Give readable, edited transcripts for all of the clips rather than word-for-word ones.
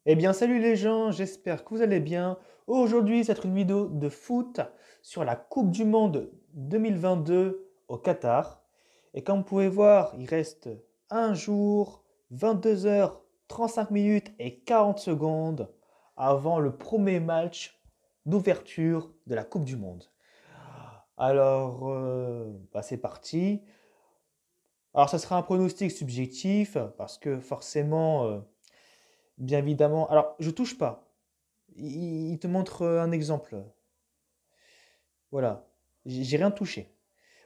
Eh bien, salut les gens, j'espère que vous allez bien. Aujourd'hui, c'est une vidéo de foot sur la Coupe du Monde 2022 au Qatar. Et comme vous pouvez voir, il reste un jour, 22 heures, 35 minutes et 40 secondes avant le premier match d'ouverture de la Coupe du Monde. Alors, c'est parti. Alors, ça sera un pronostic subjectif parce que forcément, bien évidemment, alors je touche pas. Il te montre un exemple. Voilà. J'ai rien touché.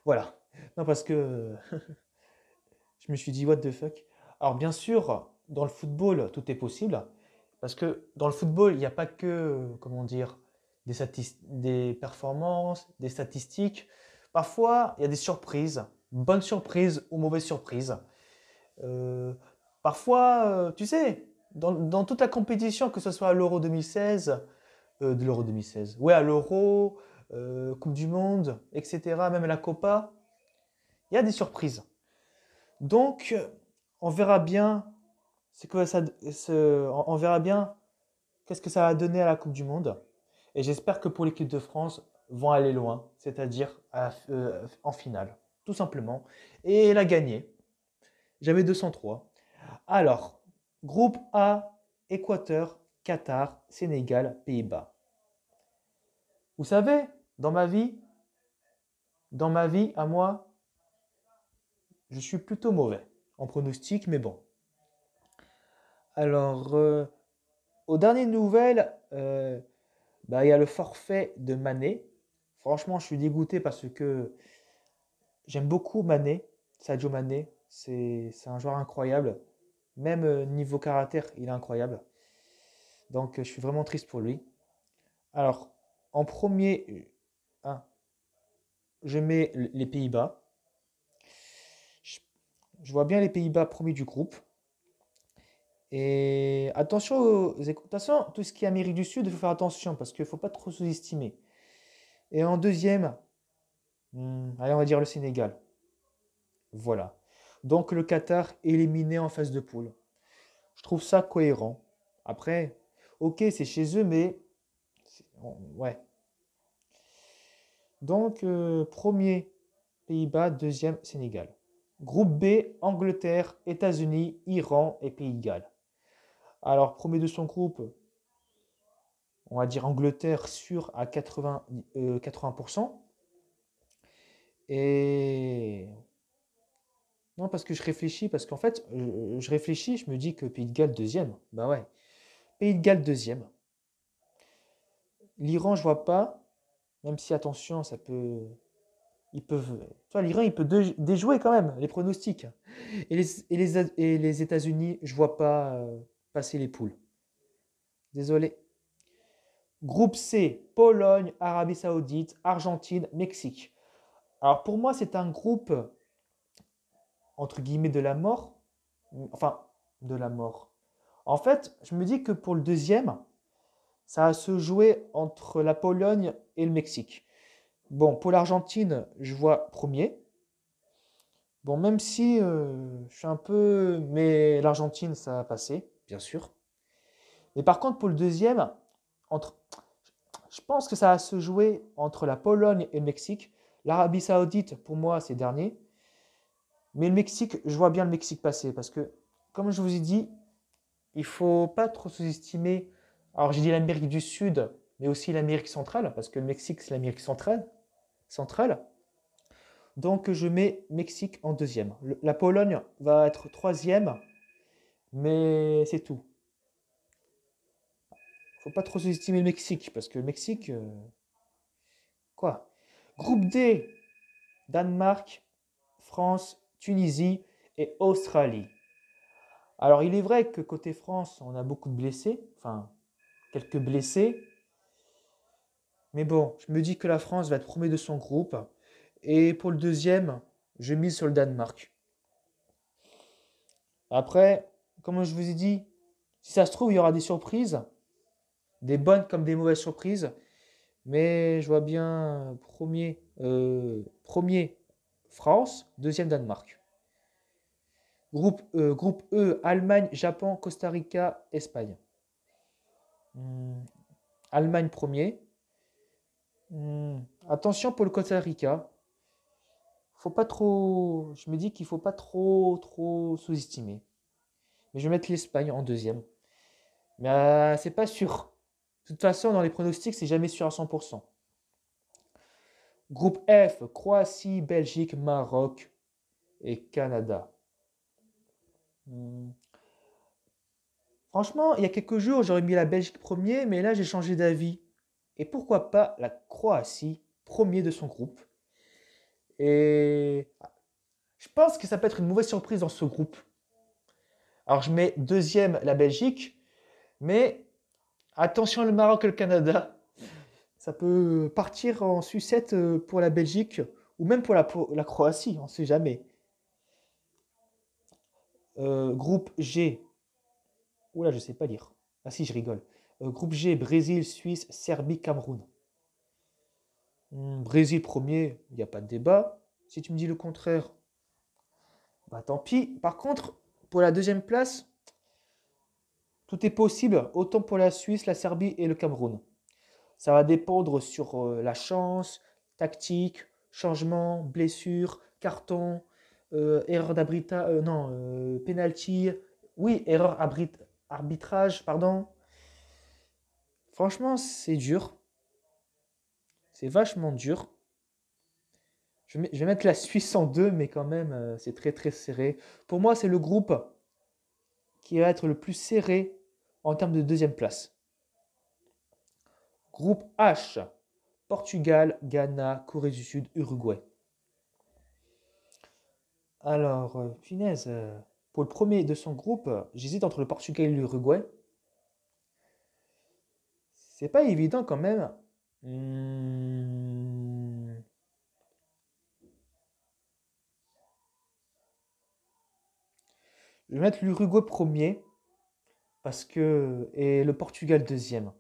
Voilà. Non, parce que je me suis dit, what the fuck. Alors, bien sûr, dans le football, tout est possible. Parce que dans le football, il n'y a pas que, comment dire, des performances, des statistiques. Parfois, il y a des surprises, bonnes surprises ou mauvaises surprises. Euh, Parfois, tu sais, dans toute la compétition, que ce soit à l'Euro 2016, de l'Euro 2016. Ouais, à l'Euro, Coupe du Monde, etc., même à la Copa, il y a des surprises. Donc, on verra bien on verra bien qu'est-ce que ça va donner à la Coupe du Monde. Et j'espère que pour l'équipe de France, vont aller loin, c'est-à-dire en finale, tout simplement. Et la gagner. J'avais 203. Alors, groupe A, Équateur, Qatar, Sénégal, Pays-Bas. Vous savez, dans ma vie, à moi, je suis plutôt mauvais en pronostic, mais bon. Alors, aux dernières nouvelles, il y a le forfait de Mané. Franchement, je suis dégoûté parce que j'aime beaucoup Mané, Sadio Mané. C'est un joueur incroyable. Même niveau caractère, il est incroyable. Donc, je suis vraiment triste pour lui. Alors, en premier, hein, je mets les Pays-Bas. Je, je vois bien les Pays-Bas premiers du groupe. Et attention, tout ce qui est Amérique du Sud, il faut faire attention parce qu'il ne faut pas trop sous-estimer. Et en deuxième, allez, on va dire le Sénégal. Voilà. Donc le Qatar éliminé en phase de poule. Je trouve ça cohérent. Après, ok, c'est chez eux, mais ouais. Donc, premier Pays-Bas, deuxième Sénégal. Groupe B, Angleterre, États-Unis, Iran et Pays de Galles. Alors, premier de son groupe, on va dire Angleterre sûr à 80%. Et non, parce que je réfléchis, parce qu'en fait, je réfléchis, je me dis que Pays de Galles deuxième. Bah ouais, Pays de Galles deuxième. L'Iran, je vois pas, même si attention, ça peut. Ils peuvent. Tu vois, l'Iran, il peut déjouer quand même les pronostics. Et les États-Unis, je vois pas passer les poules. Désolé. Groupe C, Pologne, Arabie Saoudite, Argentine, Mexique. Alors pour moi, c'est un groupe entre guillemets de la mort. Enfin, de la mort. En fait, je me dis que pour le deuxième, ça va se jouer entre la Pologne et le Mexique. Bon, pour l'Argentine, je vois premier. Bon, même si je suis un peu. Mais l'Argentine, ça va passer, bien sûr. Mais par contre, pour le deuxième, entre... je pense que ça va se jouer entre la Pologne et le Mexique. L'Arabie Saoudite, pour moi, c'est dernier. Mais le Mexique, je vois bien le Mexique passer parce que, comme je vous ai dit, il faut pas trop sous-estimer. Alors, j'ai dit l'Amérique du Sud, mais aussi l'Amérique centrale, parce que le Mexique, c'est l'Amérique centrale. Donc, je mets Mexique en deuxième. La Pologne va être troisième, mais c'est tout. Faut pas trop sous-estimer le Mexique, parce que le Mexique, quoi? Groupe D, Danemark, France, Tunisie et Australie. Alors, il est vrai que côté France, on a beaucoup de blessés, enfin, quelques blessés. Mais bon, je me dis que la France va être premier de son groupe. Et pour le deuxième, je mise sur le Danemark. Après, comme je vous ai dit, si ça se trouve, il y aura des surprises, des bonnes comme des mauvaises surprises. Mais je vois bien premier France, deuxième Danemark. Groupe E, Allemagne, Japon, Costa Rica, Espagne. Hmm, Allemagne premier. Attention pour le Costa Rica. Faut pas trop. Je me dis qu'il faut pas trop sous-estimer. Mais je vais mettre l'Espagne en deuxième. Mais c'est pas sûr. De toute façon, dans les pronostics, c'est jamais sûr à 100%. Groupe F, Croatie, Belgique, Maroc et Canada. Hmm. Franchement, il y a quelques jours, j'aurais mis la Belgique premier, mais là, j'ai changé d'avis. Et pourquoi pas la Croatie premier de son groupe. Et je pense que ça peut être une mauvaise surprise dans ce groupe. Alors, je mets deuxième la Belgique, mais attention le Maroc et le Canada. Ça peut partir en sucette pour la Belgique ou même pour la Croatie, on ne sait jamais. Groupe G. Oula, je ne sais pas lire. Ah si, je rigole. Groupe G, Brésil, Suisse, Serbie, Cameroun. Brésil premier, il n'y a pas de débat. Si tu me dis le contraire, bah tant pis. Par contre, pour la deuxième place, tout est possible, autant pour la Suisse, la Serbie et le Cameroun. Ça va dépendre sur la chance, tactique, changement, blessure, carton, erreur d'arbitrage, non, penalty, oui, arbitrage, pardon. Franchement, c'est dur, c'est vachement dur. Je vais mettre la Suisse en deux, mais quand même, c'est très serré. Pour moi, c'est le groupe qui va être le plus serré en termes de deuxième place. Groupe H, Portugal, Ghana, Corée du Sud, Uruguay. Alors, punaise, pour le premier de son groupe, j'hésite entre le Portugal et l'Uruguay. C'est pas évident quand même. Hmm, Je vais mettre l'Uruguay premier et le Portugal deuxième.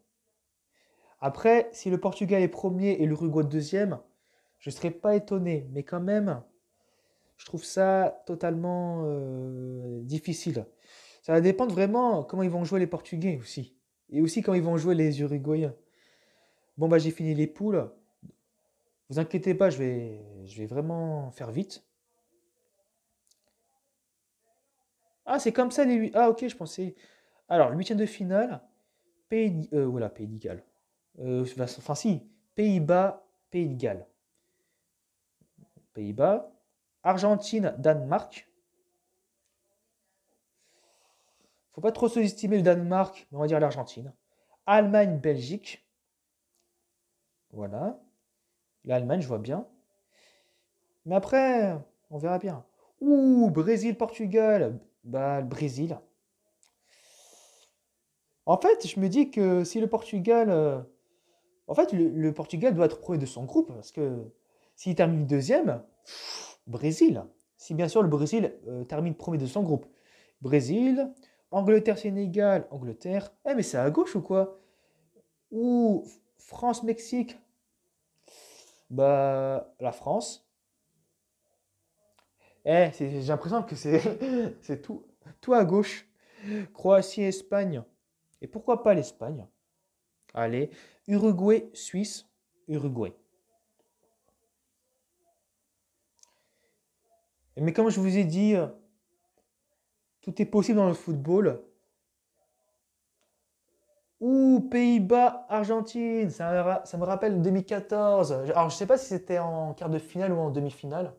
Après, si le Portugal est premier et l'Uruguay deuxième, je ne serais pas étonné. Mais quand même, je trouve ça totalement difficile. Ça va dépendre vraiment comment ils vont jouer les Portugais aussi. Et aussi comment ils vont jouer les Uruguayens. Bon, bah j'ai fini les poules. Vous inquiétez pas, je vais vraiment faire vite. Ah, c'est comme ça les. Ah, ok, je pensais. Alors, le huitième de finale, voilà, Pays de Galles. Enfin, si, Pays-Bas, Pays de Galles. Pays-Bas, Argentine, Danemark. Faut pas trop sous-estimer le Danemark, mais on va dire l'Argentine. Allemagne, Belgique. Voilà. L'Allemagne, je vois bien. Mais après, on verra bien. Ouh, Brésil, Portugal. Bah, le Brésil. En fait, je me dis que si le Portugal. En fait, le Portugal doit être premier de son groupe parce que s'il termine deuxième, Brésil. Si bien sûr le Brésil termine premier de son groupe. Brésil, Angleterre, Sénégal, Angleterre. Eh, mais c'est à gauche ou quoi? Ou France, Mexique. Bah, la France. J'ai l'impression que c'est c'est tout à gauche. Croatie, Espagne. Et pourquoi pas l'Espagne? Allez, Uruguay, Suisse, Uruguay. Mais comme je vous ai dit, tout est possible dans le football. Ouh, Pays-Bas, Argentine, ça me rappelle 2014. Alors, je sais pas si c'était en quart de finale ou en demi-finale.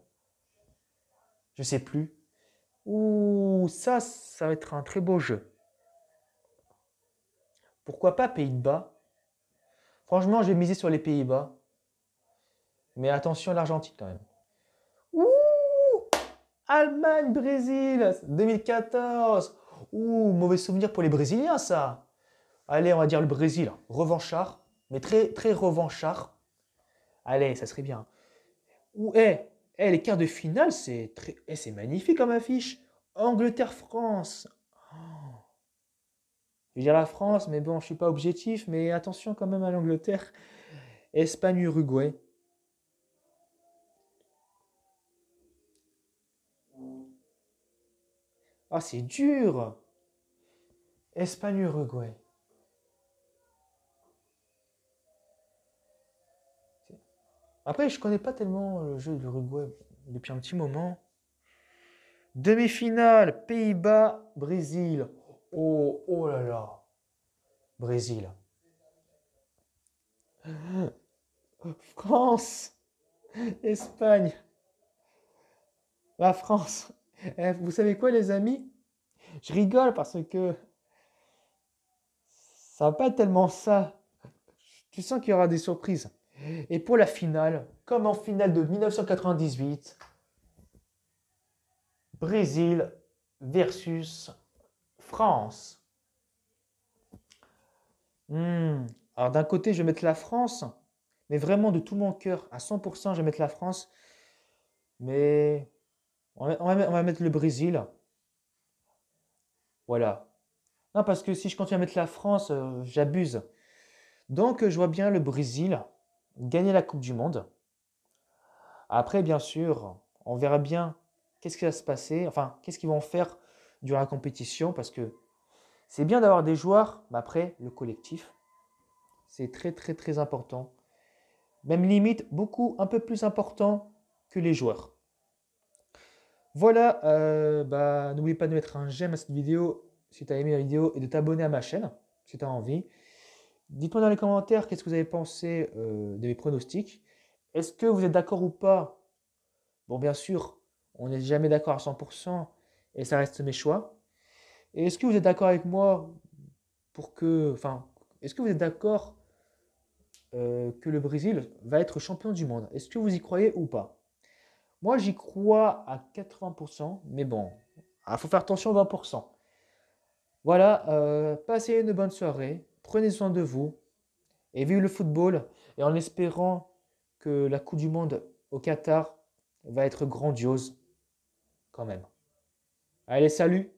Je sais plus. Ouh, ça va être un très beau jeu. Pourquoi pas Pays-Bas? Franchement, je vais miser sur les Pays-Bas. Mais attention à l'Argentine quand même. Ouh, Allemagne, Brésil, 2014. Ouh, mauvais souvenir pour les Brésiliens, ça. Allez, on va dire le Brésil. Revanchard, mais très revanchard. Allez, ça serait bien. Ou, les quarts de finale, c'est magnifique comme affiche. Angleterre-France. Je vais dire la France, mais bon, je suis pas objectif, mais attention quand même à l'Angleterre. Espagne-Uruguay. Ah, c'est dur. Espagne-Uruguay. Après, je connais pas tellement le jeu de l'Uruguay depuis un petit moment. Demi-finale, Pays-Bas, Brésil. Oh, oh là là, Brésil. France, Espagne, la France. Eh, vous savez quoi, les amis? Je rigole parce que ça va pas être tellement ça. Tu sens qu'il y aura des surprises. Et pour la finale, comme en finale de 1998, Brésil versus France. Hmm. Alors d'un côté, je vais mettre la France, mais vraiment de tout mon cœur, à 100%, je vais mettre la France. Mais on va mettre le Brésil. Voilà. Non, parce que si je continue à mettre la France, j'abuse. Donc, je vois bien le Brésil gagner la Coupe du Monde. Après, bien sûr, on verra bien qu'est-ce qui va se passer, enfin, qu'est-ce qu'ils vont faire durant la compétition, parce que c'est bien d'avoir des joueurs, mais après, le collectif, c'est très, très, très important. Même limite, beaucoup, un peu plus important que les joueurs. Voilà, bah, n'oublie pas de mettre un j'aime à cette vidéo si tu as aimé la vidéo et de t'abonner à ma chaîne si tu as envie. Dites-moi dans les commentaires qu'est-ce que vous avez pensé de mes pronostics. Est-ce que vous êtes d'accord ou pas? Bon, bien sûr, on n'est jamais d'accord à 100% et ça reste mes choix. Et est-ce que vous êtes d'accord avec moi enfin, est-ce que vous êtes d'accord que le Brésil va être champion du monde? Est-ce que vous y croyez ou pas? Moi, j'y crois à 80%, mais bon, il faut faire attention aux 20%. Voilà, passez une bonne soirée, prenez soin de vous et vive le football et en espérant que la Coupe du Monde au Qatar va être grandiose quand même. Allez, salut!